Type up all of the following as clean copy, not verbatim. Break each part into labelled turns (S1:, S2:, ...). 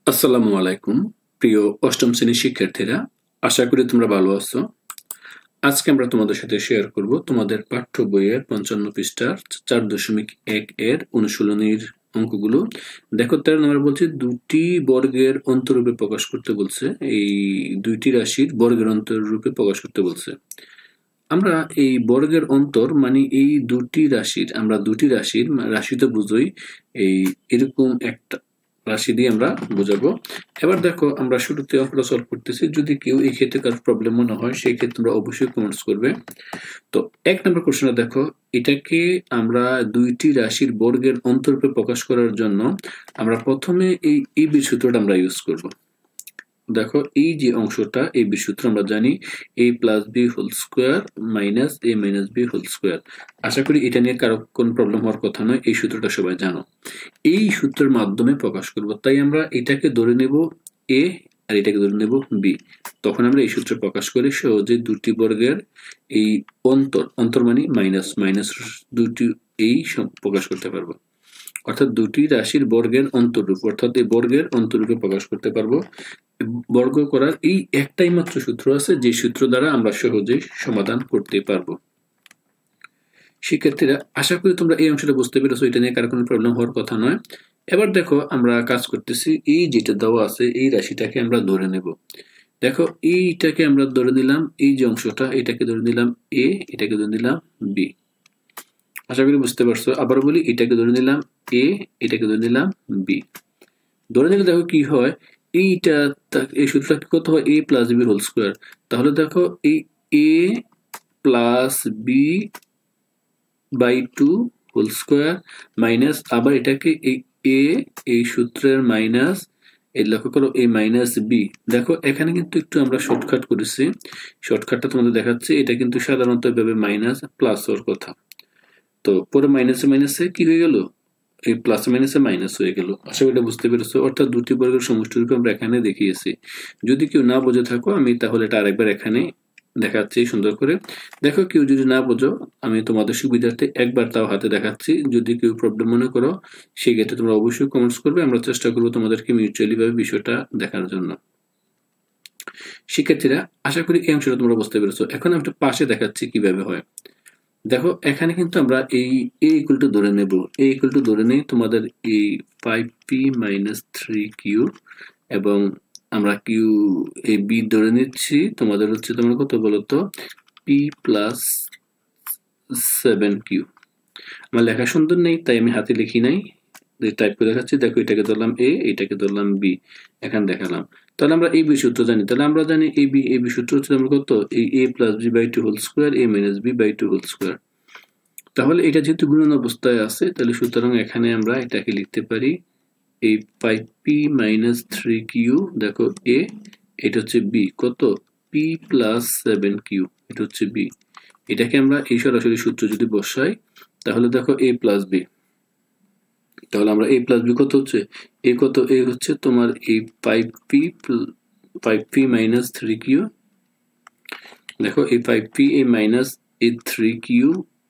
S1: আসসালামু আলাইকুম প্রিয় অষ্টম শ্রেণীর শিক্ষার্থীরা, আশা করি তোমরা ভালো আছো। আজকে আমরা তোমাদের সাথে শেয়ার করব তোমাদের পাঠ্য বইয়ের 55 পৃষ্ঠার 4.1 এর অনুশীলনীর অঙ্কগুলো। দেখো 13 নম্বর বলছে দুটি বর্গের অন্তরূপে প্রকাশ করতে বলছে, এই দুইটি রাশির বর্গের অন্তরূপে প্রকাশ করতে বলছে। আমরা এই বর্গের অন্তর মানে এই দুটি রাশির, আমরা দুটি রাশির রাশি তো বুঝোই, এই এরকম একটা রাশি দিয়ে আমরা বোঝাবো। এবার দেখো আমরা শুরুতে অঙ্কটা সলভ করতেছি, যদি কেউ এই ক্ষেত্রে কারো প্রবলেম মনে হয় সেই ক্ষেত্রে তোমরা অবশ্যই কমেন্টস করবে। তো 1 নম্বর কোশ্চেনটা দেখো, এটাকে আমরা দুইটি রাশির বর্গের অন্তরূপে প্রকাশ করার জন্য আমরা প্রথমে এই এবি সূত্রটা আমরা ইউজ করব। দেখো এই যে অংশটা, এই বি সূত্র আমরা জানি a plus B whole square minus a minus B whole square. আশা করি এটা নিয়ে কারো কোন প্রবলেম হওয়ার কথা নয়, এই সূত্রটা সবাই জানো। এই সূত্রের মাধ্যমে প্রকাশ করব, তাই আমরা এটাকে ধরে নেব a আর এটাকে ধরে নেব b। তখন আমরা এই সূত্র প্রকাশ করে সহজে দুটি বর্গের এই অন্তর মানে মাইনাস মাইনাস দুটি এই প্রকাশ করতে পারবো, অর্থাৎ দুটি রাশির বর্গের অন্তররূপ, অর্থাৎ এই বর্গের অন্তররূপে প্রকাশ করতে পারবো। বর্গ করার এই একটাই মাত্র সূত্র আছে, যে সূত্র দ্বারা আমরা সহজেই সমাধান করতে পারবো। শিক্ষার্থীরা, আশা করি তোমরা এই অংশটা বুঝতে পেরেছো, এটা নিয়ে কারো কোনো প্রবলেম হওয়ার কথা নয়। এবার দেখো আমরা কাজ করতেছি, এই যেটা দেওয়া আছে এই রাশিটাকে আমরা ধরে নেব। দেখো এইটাকে আমরা ধরে নিলাম, এই যে অংশটা এটাকে ধরে নিলাম a, এটাকে ধরে নিলাম b। আশা করি বুঝতে পারছো। আবার বলি, এটাকে ধরে নিলাম a, এটাকে ধরে নিলাম b। ধরে নিলে দেখো কি হয়, এইটা এই সূত্রটা কত হয়, a plus B whole square. তাহলে দেখো এই a plus B by 2 whole square minus আবার এটাকে এই a, এই সূত্রের মাইনাস এই লক্ষ্য করো a মাইনাস বি। দেখো এখানে কিন্তু একটু আমরা শর্টকাট করেছি, শর্টকাটটা তোমাদের দেখাচ্ছি। এটা কিন্তু সাধারণত এভাবে মাইনাস প্লাস হওয়ার কথা, তো পরে মাইনাসে মাইনাসে কি হয়ে গেল, এই প্লাস মাইনাসে মাইনাস হয়ে গেল। আশা করি এটা বুঝতে পেরেছো। অর্থাৎ দুটি বর্গের সমষ্টিরূপে আমরা এখানে দেখিয়েছি। যদি কেউ না বোঝে থাকো, আমি তাহলে এটা আরেকবার এখানে দেখাচ্ছি সুন্দর করে। দেখো কেউ যদি না বোঝো, আমি তোমাদের সুবিধার্থে একবার তাও হাতে দেখাচ্ছি। যদি কেউ প্রবলেম মনে করো সেই ক্ষেত্রে তোমরা অবশ্যই কমেন্টস করবে, আমরা চেষ্টা করবো তোমাদেরকে মিউচুয়ালি ভাবে বিষয়টা দেখার জন্য। শিক্ষার্থীরা, আশা করি এই অংশটা তোমরা বুঝতে পেরেছো। এখন আমি একটু পাশে দেখাচ্ছি কিভাবে হয়। দেখো এখানে কিন্তু আমরা এই a ইকুয়াল টু ধরে নেব, a ইকুয়াল টু ধরে নেই তোমাদের এই 5p মাইনাস 3q, এবং আমরা q এই b ধরে নিচ্ছি তোমাদের হচ্ছে তোমরা কত বলতো p প্লাস 7q। আমার লেখা সুন্দর নেই তাই আমি হাতে লিখি নাই, টাইপ করে দেখাচ্ছি। দেখো এটাকে ধরলাম a, এটাকে ধরলাম b, এখানে দেখালাম। তাহলে আমরা এই বি সূত্র জানি, তাহলে আমরা জানি এই বি সূত্র হচ্ছে আমরা কত, এই a plus b by 2 whole square a minus b by 2 whole square. তাহলে এটা যেহেতু গুণন অবস্থায় আছে, তাহলে সুতরাং এখানে আমরা এটাকে লিখতে পারি এই 5p মাইনাস 3q, দেখো a, এটা হচ্ছে b কত p প্লাস 7q, এটা হচ্ছে b। এটাকে আমরা এই সরাসরি সূত্র যদি বসাই তাহলে দেখো a প্লাস b, তাহলে আমরা a প্লাস b কত হচ্ছে, a কত, a হচ্ছে তোমার এই 5p মাইনাস 3q, দেখো এই 5p এই মাইনাস এই 3q,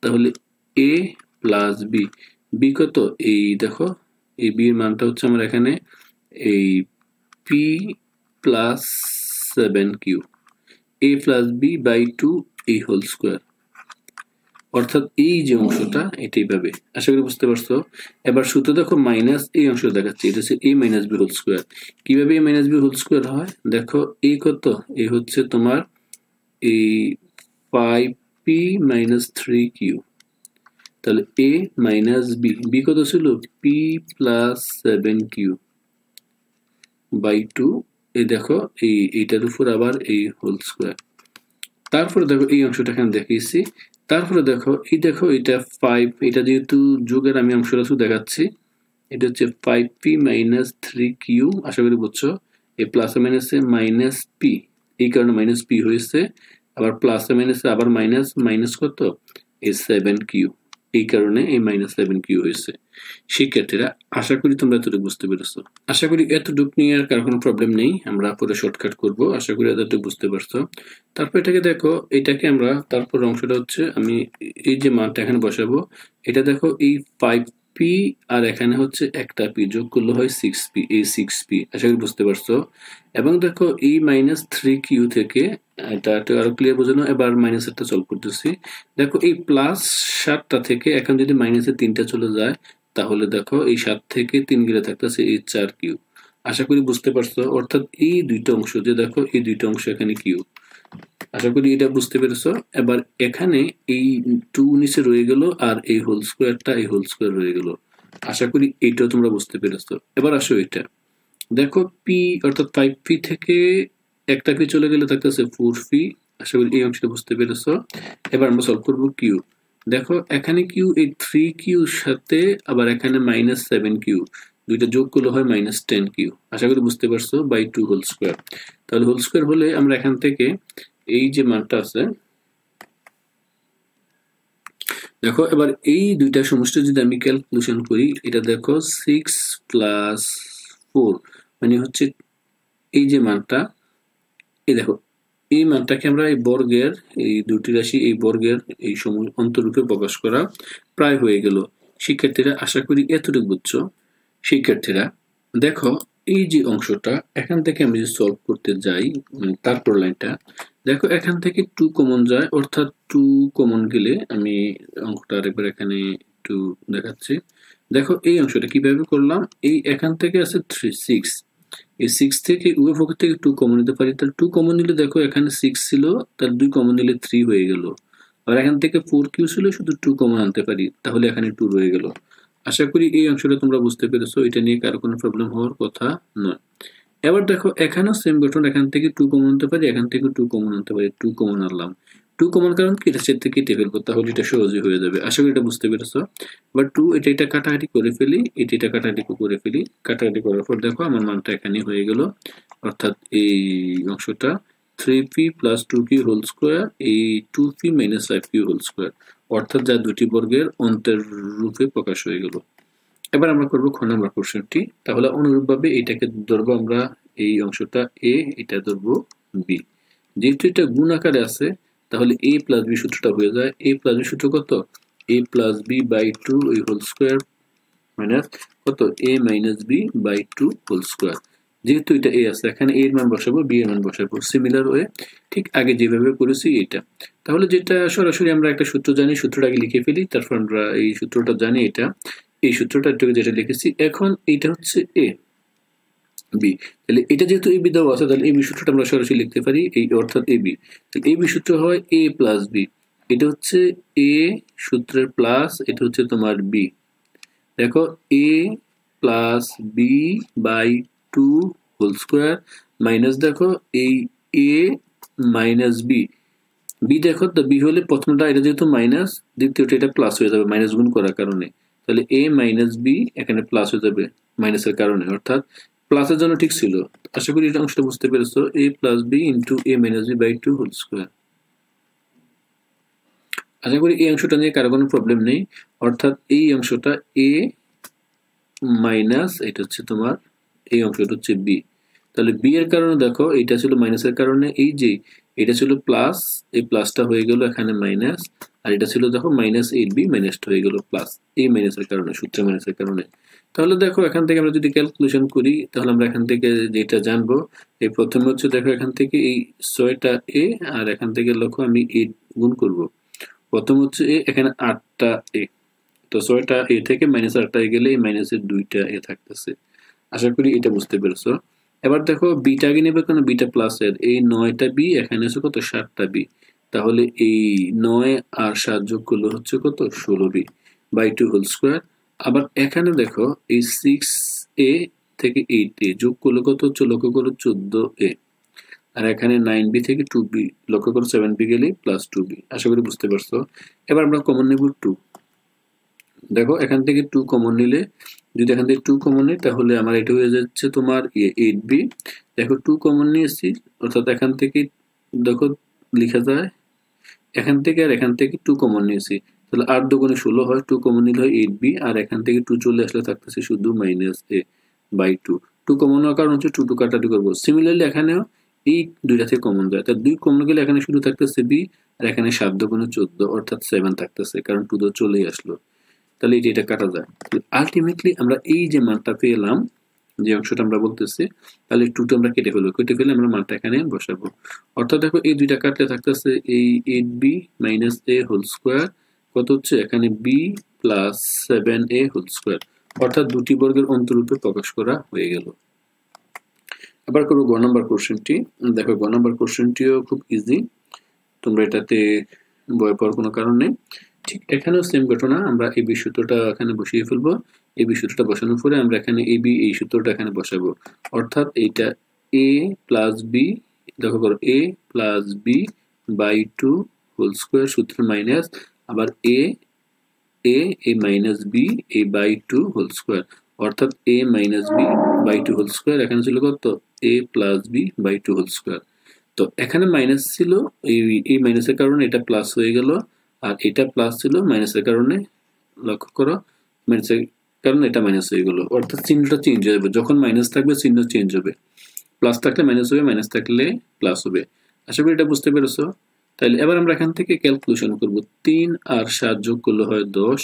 S1: তাহলে a প্লাস বি, বি কত, এই দেখো এই বি এর মানটা হচ্ছে আমার এখানে এই p plus 7q, a plus B by 2 এই হোল স্কোয়ার। অর্থাৎ এই যে অংশটা এটাই পাবে। আশা করি বুঝতে পারছো। এবার সূত্র দেখো মাইনাস এই অংশ দেখাচ্ছি, এটা হচ্ছে a minus B whole square. কিভাবে a minus B whole square হয়, দেখো a কত, a হচ্ছে তোমার এই 5p মাইনাস 3q, তাহলে a মাইনাস বি, বি কত ছিল p প্লাস 7q বাই 2, এই দেখো এইটার উপর আবার এই হোল স্কোয়ার। তারপরে দেখো এই অংশটা এখানে দেখিয়েছি। তারপরে দেখো এটা 5, এটা যেহেতু যোগের আমি অংশটা শুধু দেখাচ্ছি, এটা হচ্ছে 5p মাইনাস 3q, আশা করি বুঝছো। এই প্লাস মাইনাসে মাইনাস p, এই কারণে মাইনাস p হয়েছে, আবার প্লাস মাইনাসে আবার মাইনাস, মাইনাস কত এই 7q, এই কারণে এই মাইনাস 7q হয়েছে। শিক্ষার্থীরা, আশা করি তোমরা এতটুকু বুঝতে পেরেছো। আশা করি এতটুকু নিয়ে আর কারো কোনো প্রবলেম নেই, আমরা পরে শর্টকাট করব। আশা করি এতটুকু বুঝতে পারছো। তারপর এটাকে দেখো, এটাকে আমরা তারপর অংশটা হচ্ছে আমি এই যে মানটা এখানে বসাবো, এটা দেখো এই 5p পি আর এখানে হচ্ছে একটা পি যোগ করলে হয় 6p, এই 6p আশা করি বুঝতে পারছো। এবং দেখো এই -3q থেকে এটা আরো ক্লিয়ার বোঝানো, এবার মাইনাসেরটা সলভ করতেছি। দেখো এই +7টা থেকে এখন যদি মাইনাসের 3টা চলে যায়, তাহলে দেখো এই 7 থেকে 3 গেলে থাকতেছে এই 4q। আশা করি বুঝতে পারছো। অর্থাৎ এই দুইটা অংশ যে দেখো, এই দুইটা অংশ এখানে কিউ। আশা করি এটা বুঝতে পেরেছো। এবার এখানে এই 2 নিচে রয়ে গেল আর এই হোল স্কোয়ারটা এই হোল স্কোয়ার রয়ে গেল। আশা করি এইটাও তোমরা বুঝতে পেরেছো। এবার আসো এটা দেখো, পি অর্থাৎ 5p থেকে একটা পি চলে গেলে থাকতেছে 4p। আশা করি এই অংশটা বুঝতে পেরেছো। এবার আমরা সলভ করবো কিউ। দেখো এখানে কিউ এই 3q সাথে আবার এখানে -7q, দুইটা যোগ করলে হয় -10q। আশা করি বুঝতে পারছো, বাই 2 হোল স্কোয়ার। তাহলে হোল স্কোয়ার হলে আমরা এখান থেকে এই যে মানটা আছে, দেখো এবার এই দুইটা সমষ্টি যদি আমি ক্যালকুলেশন করি, এটা দেখো 6 + 4 মানে হচ্ছে এই যে মানটা, এই দেখো এই মানটাকে আমরা এই বর্গের, এই দুটি রাশি এই বর্গের এই সময় অন্তরূপে প্রকাশ করা প্রায় হয়ে গেল। শিক্ষার্থীরা আশা করি এতটুকু বুঝছো। শিক্ষার্থীরা দেখো এই যে অংশটা এখান থেকে আমি যদি সলভ করতে যাই, তারপর লাইনটা দেখো এখান থেকে 2 কমন যায়, অর্থাৎ 2 কমন গেলে আমি অঙ্কটা আরেকবার এখানে একটু দেখাচ্ছি। দেখো এই অংশটা কিভাবে করলাম, এই এখান থেকে আছে 6, এই 6 থেকে উভয় পক্ষ থেকে 2 কমন নিতে পারি। তাহলে 2 কমন নিলে দেখো এখানে 6 ছিল, তার 2 কমন নিলে 3 হয়ে গেল। আর এখান থেকে 4q ছিল, শুধু 2 কমন আনতে পারি, তাহলে এখানে 2 রয়ে গেল। আশা করি এই অংশটা তোমরা বুঝতে পেরেছো। এটা নিয়ে কারো কোনো প্রবলেম হওয়ার কথা নয়। এবার দেখো এখানেও সেম গঠন, এখান থেকে 2 কমন আনতে পারি, এখান থেকে 2 কমন আনতে পারি, 2 কমন আনলাম। 2 কমন কারণ কি, এটা সেট থেকে কেটে ফেলবো, তাহলে এটা সহজেই হয়ে যাবে। আশা করি এটা বুঝতে পেরেছো। এবার 2 এটা কাটাকাটি করে ফেলি, এটা কাটাকাটি করে ফেলি। কাটাকাটি করার পর দেখো আমার মানটা এখানে হয়ে গেল। অর্থাৎ এই অংশটা 3p + 2q হোল স্কোয়ার, এই 2p - 5q হোল স্কোয়ার, অর্থাৎ যা দুটি বর্গের অন্তের রূপে প্রকাশ হয়ে গেল। এবার আমরা করব খ নম্বর কোশ্চেনটি। তাহলে অনুরূপভাবে এটাকে ধরবো আমরা, এই অংশটা a, এটা ধরবো b। যেহেতু এটা গুণ আকারে আছে, তাহলে a + b সূত্রটা হয়ে যায়। a + b সূত্র কত, a + b/2 এই হোল স্কোয়ার মাইনাস কত, a - b/2 হোল স্কোয়ার। যেহেতু এটা a আছে, এখানে a এর মান বসাবো, b এর মান বসাবো, সিমিলার ওয়ে ঠিক আগে যেভাবে করেছি এটা। তাহলে যেটা সরাসরি আমরা একটা সূত্র জানি, সূত্রটা আগে লিখে ফেলি, তারপর আমরা এই সূত্রটা জানি, এটা এই সূত্রটা যেটা লিখেছি। এখন এটা হচ্ছে a b, তাহলে এটা যেহেতু a b দেওয়া আছে, তাহলে a b সূত্রটা আমরা সরাসরি লিখতে পারি, এই অর্থাৎ a b। তাহলে a b সূত্র হয় a + b, এটা হচ্ছে a সূত্রের প্লাস, এটা হচ্ছে তোমার b। দেখো a + b/2 whole square minus দেখো এই a - b, বি দেখো তো বি হলে প্রথমটা এটা যেহেতু মাইনাস, দ্বিতীয়টা এটা প্লাস হয়ে যাবে মাইনাস গুণ করার কারণে। তাহলে a - b এখানে প্লাস হয়ে যাবে মাইনাসের কারণে, অর্থাৎ প্লাসের জন্য ঠিক ছিল। আশা করি এটা অংশটা বুঝতে পেরেছো, a + b × a - b/2 whole square. আশা করি এই অংশটা নিয়ে কারো কোনো প্রবলেম নেই। অর্থাৎ এই অংশটা a মাইনাস, এটা হচ্ছে তোমার এই অংশটা হচ্ছে b। তাহলে b এর কারণে দেখো এটা ছিল মাইনাসের কারণে, এই যে এটা ছিল প্লাস, এই প্লাসটা হয়ে গেল এখানে মাইনাস, আর এটা ছিল দেখো -8b মাইনাসটা হয়ে গেল প্লাস, এই মাইনাসের কারণে, সূত্রের মাইনাসের কারণে। তাহলে দেখো এখান থেকে আমরা যদি ক্যালকুলেশন করি, তাহলে আমরা এখান থেকে যেটা জানবো, এই প্রথমে হচ্ছে দেখো এখান থেকে এই 6টা a, আর এখান থেকে লক্ষ্য আমি 8 গুণ করব। প্রথম হচ্ছে a, এখানে 8টা a, তো 6টা a থেকে -8টা গেলে এই মাইনাসের 2টা a থাকতেছে। আশা করি এটা বুঝতে পেরেছো। এবার দেখো বিটা আগে নেবে, কেন, বিটা প্লাসের এই 9টা বি, এখানে আছে কত, 7টা বি। তাহলে এই 9 আর 7 যোগ করলে হচ্ছে কত, 16b/2 হোল স্কোয়ার। আবার এখানে দেখো এই 6a থেকে 8a যোগ করলে কত হচ্ছে, লক্ষ্য করো 14a। আর এখানে 9b থেকে 2b, লক্ষ্য করো 7b গেলে +2b। আশা করি বুঝতে পারছো। এবার আমরা কমন নেব 2। দেখো এখান থেকে 2 কমন নিলে, যদি এখান থেকে 2 কমন নিই, তাহলে আমার এটা হয়ে যাচ্ছে তোমার 8b। দেখো 2 কমন নিয়েছি, অর্থাৎ এখান থেকে দেখো লেখা যায়, এখান থেকে আর এখান থেকে 2 কমন নিয়েছি, তাহলে 8 × 2 = 16 হয়, 2 কমন নিলে হয় 8b, আর এখান থেকে 2 চলে আসলে থাকতেছে শুধু -a/2। 2 কমন হওয়ার কারণ হচ্ছে 2 কাটাকাটি করবো। সিমিলারলি এখানেও এই দুইটা থেকে কমন যায়, তাহলে 2 কমন গেলে এখানে শুধু থাকতেছে b, আর এখানে 7 × 2 = 14, অর্থাৎ 7 থাকতেছে, কারণ 2 তো চলেই আসলো। তাহলে এটা কাটা যায়। আলটিমেটলি আমরা এই যে মানটা পেলাম, যে অংশটা আমরা বলতেছি, তাহলে 2 টা আমরা কেটে ফেলে আমরা মানটা এখানে বসাবো। অর্থাৎ দেখো এই দুইটা কাটলে থাকতেছে এই 8b minus a whole square কত হচ্ছে এখানে b plus 7a whole square, অর্থাৎ দুটি বর্গের অন্তরূপে প্রকাশ করা হয়ে গেল। আবার করবো গ নাম্বার কোশ্চেনটি। দেখো গ নাম্বার কোশ্চেনটিও খুব ইজি, তোমরা এটাতে ভয় পাওয়ার কোনো কারণ নেই। ঠিক এখানেও সেম ঘটনা, আমরা এই বি সূত্রটা এখানে বসিয়ে ফেলবো। এই বি সূত্রটা বসানোর পরে আমরা এখানে এই বি এই সূত্রটা এখানে বসাবো, অর্থাৎ এইটা a প্লাস বি, দেখো করো a plus B by 2 whole square সূত্র মাইনাস আবার a minus B a by 2 whole square, অর্থাৎ a minus B by 2 whole square এখানে ছিল কত a plus B by 2 whole square. তো এখানে মাইনাস ছিল, এই মাইনাসের কারণে এটা প্লাস হয়ে গেল, আর এটা প্লাস ছিল মাইনাসের কারণে, লক্ষ্য করো মাইনাসের কারণে এটা মাইনাস হয়ে গেল, অর্থাৎ চিহ্নটা চেঞ্জ হয়ে যাবে। যখন মাইনাস থাকবে চিহ্ন চেঞ্জ হবে, প্লাস থাকলে মাইনাস হবে, মাইনাস থাকলে প্লাস হবে। আশা করি এটা বুঝতে পেরেছো। তাহলে এবার আমরা এখান থেকে ক্যালকুলেশন করব, 3 আর 7 যোগ করলে হয় 10।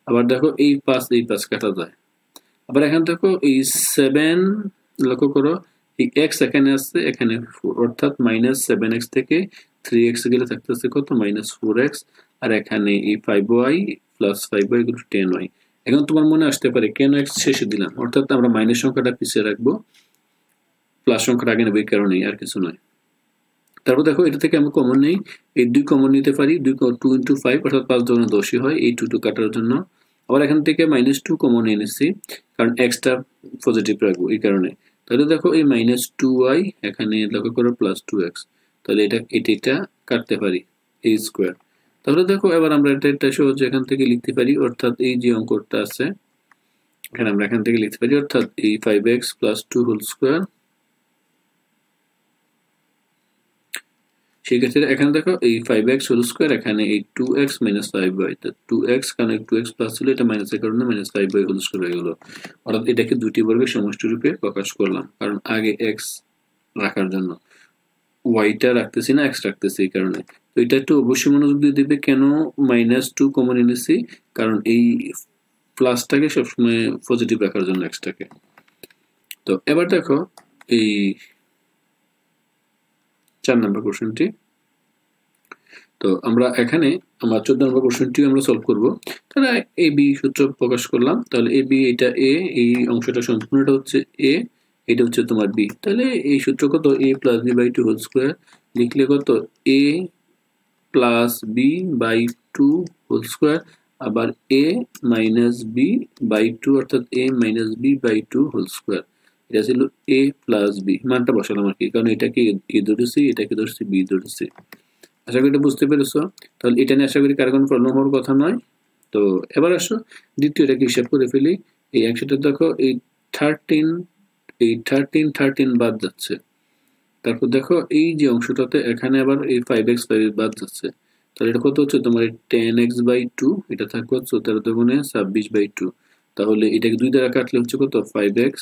S1: আবার দেখো এই 5 কাটা যায়। আবার এখানে দেখো এই 7, লক্ষ্য করো এই x এখানে আসছে, এখানে 4, অর্থাৎ মাইনাস 7x থেকে 3x গেলে থাকতেছে কত মাইনাস 4x, আর এখানে এই 5y প্লাস 5y এগুলো 10y। এখন তোমার মনে আসতে পারে কেন x শেষে দিলাম, অর্থাৎ আমরা মাইনাস সংখ্যাটা পিছিয়ে রাখবো, প্লাস সংখ্যাটা আগে নেব, এই কারণেই, আর কিছু নয়। তারপর দেখো এটা থেকে আমি কমন নেই, এই 2 কমন নিতে পারি, 2 into 5 অর্থাৎ 5 দুগুণে 10 হয়, এই 2 কাটার জন্য। আবার এখান থেকে -2 কমন নিয়ে নিচ্ছি, কারণ এক্সটা পজিটিভ রাখবো এই কারণে। তাহলে দেখো এই -2y এখানে লক্ষ্য করো প্লাস 2x, তাহলে এটা কাটতে পারি a স্কোয়ার। তাহলে দেখো এবার আমরা এটা সহজে এখান থেকে লিখতে পারি, অর্থাৎ এই যে অঙ্কটা আছে এখানে আমরা এখান থেকে লিখতে পারি, অর্থাৎ এই 5x প্লাস 2 হোল স্কোয়ার। সেক্ষেত্রে এখানে দেখো এই 5x হোল স্কোয়ার, এখানে এই 2x মাইনাস 5y, 2x কারণ 2x প্লাস ছিল, এটা মাইনাসের কারণে মাইনাস 5y হোল স্কোয়ার হয়ে গেল। অর্থাৎ এটাকে দুটি বর্গের সমষ্টি রূপে প্রকাশ করলাম, কারণ আগে x রাখার জন্য ওয়াইটা রাখতেছি না, x রাখতেছি এই কারণে। তো এটা একটু অবশ্যই মনোযোগ দিয়ে দিবে, কেন -2 কমন এনেছি, কারণ এই প্লাসটাকে সবসময় পজিটিভ রাখার জন্য xটাকে। তো এবার দেখো এই 4 নম্বর কোশ্চেনটি। তো আমরা এখানে আমার 14 নম্বর কোশ্চেনটি আমরা সলভ করব। তাহলে এ বি সূত্র প্রকাশ করলাম, তাহলে এ বি এটা এ, এই অংশটা সম্পূর্ণটা হচ্ছে এ, এটা হচ্ছে তোমার বি। তাহলে এই সূত্র কত a plus B by 2 whole square, লিখলে কত a plus B by 2 whole square, আবার a মাইনাস বি বাই 2 অর্থাৎ a minus B by 2 whole square. এটা ছিল a প্লাস বি, মানটা বসালাম আর কি, কারণ এটাকে a ধরেছি, এটাকে ধরছি b ধরেছি। আশা করি এটা বুঝতে পেরেছো। তাহলে এটা নিয়ে আশা করি কারো কোনো প্রবলেম হওয়ার কথা নয়। তো এবার আসো দ্বিতীয়টাকে হিসাব করে ফেলি। এই একশোটা দেখো এই 13 বাদ যাচ্ছে। তারপর দেখো এই যে অংশটাতে এখানে আবার এই 5x বাদ যাচ্ছে, তাহলে এটা কত হচ্ছে তোমার 10x বাই 2, এটা থাকবে হচ্ছে 13 দুগুণে 26 বাই 2। তাহলে এটাকে 2 দ্বারা কাটলে হচ্ছে কত 5x,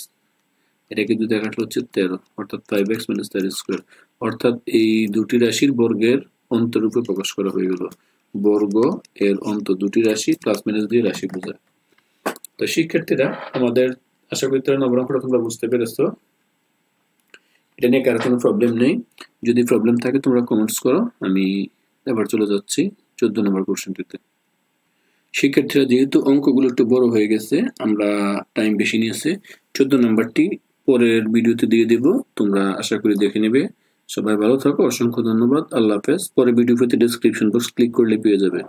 S1: এটাকে 2 দ্বারা কাটলে হচ্ছে 13, অর্থাৎ 5x মাইনাস 13 স্কোয়ার। অর্থাৎ এই দুটি রাশির বর্গের অন্তরূপে প্রকাশ করা হয়ে গেল। বর্গ এর অন্ত দুটি রাশি, প্লাস মাইনাস দিয়ে রাশি বোঝায়। তো শিক্ষার্থীরা আমাদের আশা করি নম্বর অঙ্কটা তোমরা বুঝতে পেরেছো। এটা নিয়ে কারো কোনো প্রবলেম নেই, যদি প্রবলেম থাকে তোমরা কমেন্টস করো। আমি এবার চলে যাচ্ছি 14 নম্বর কোশ্চেনটিতে। শিক্ষার্থীরা যেহেতু অঙ্কগুলো একটু বড় হয়ে গেছে, আমরা টাইম বেশি নিয়েছে, 14 নম্বরটি পরের ভিডিওতে দিয়ে দেব, তোমরা আশা করি দেখে নেবে। সবাই ভালো থাকো, অসংখ্য ধন্যবাদ, আল্লাহ হাফেজ। পরে ভিডিও পেতে ডেসক্রিপশন বক্স ক্লিক করলে পেয়ে যাবে।